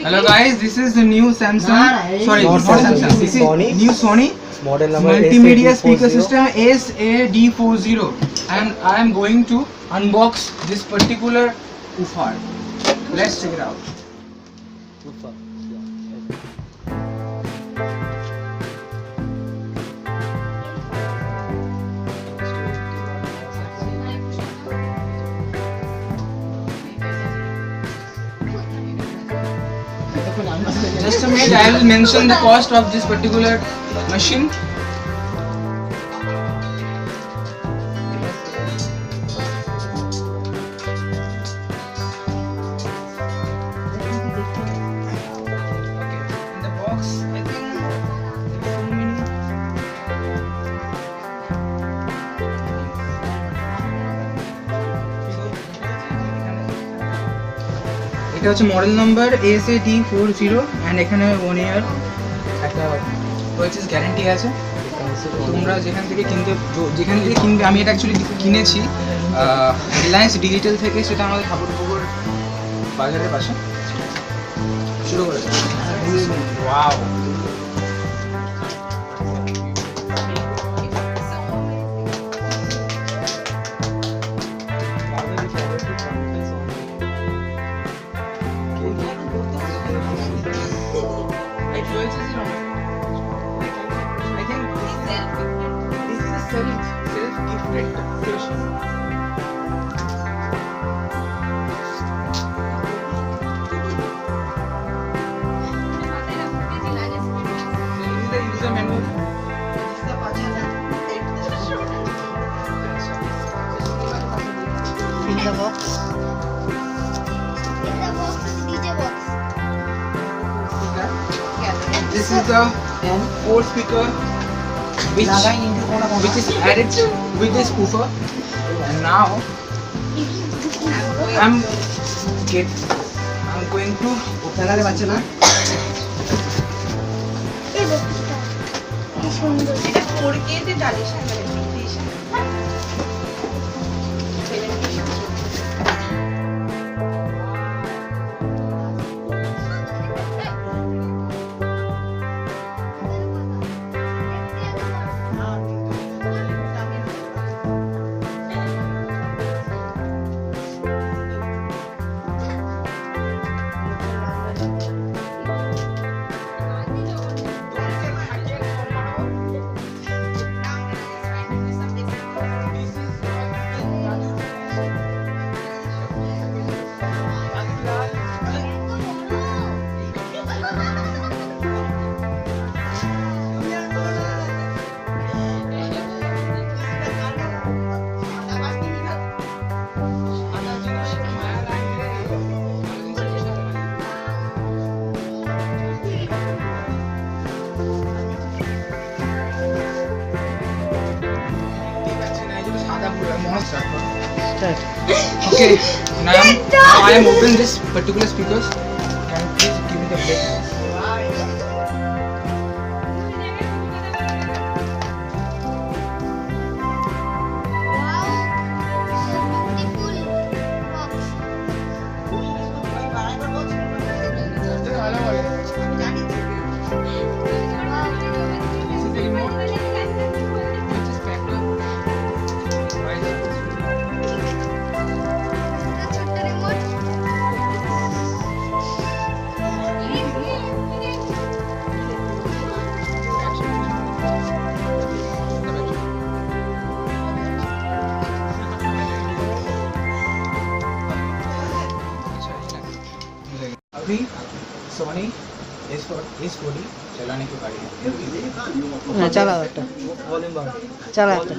Hello guys, this is the new Samsung. Sorry, not Samsung. This is new Sony model number Multimedia speaker system SA-D40, and I am going to unbox this particular woofer. Let's check it out. Just a minute, I will mention the cost of this particular machine. In the box, I think so many. এটা হচ্ছে model number SA-D40 and এখানে 1 year একটা purchase guarantee আছে। তোমরা যেখান থেকে কিনবে, আমি এটা অ্যাকচুয়ালি কিনেছি রিলায়েন্স ডিজিটাল থেকে, সেটা আমাদের ঠাকুরপুকুর বাজারের পাশে। শুরু করেছে। Wow, I think this is a self-gifted fish. This is the user manual. In the box. DJ box. This is the 4 speaker which is added with this woofer, and now I'm going to open it. Okay, now I am opening this particular speakers. Can you please give me the plate? अभी Soni S40 चलाने की बारी है। चला बेटा, volume बढ़ा, चला बेटा।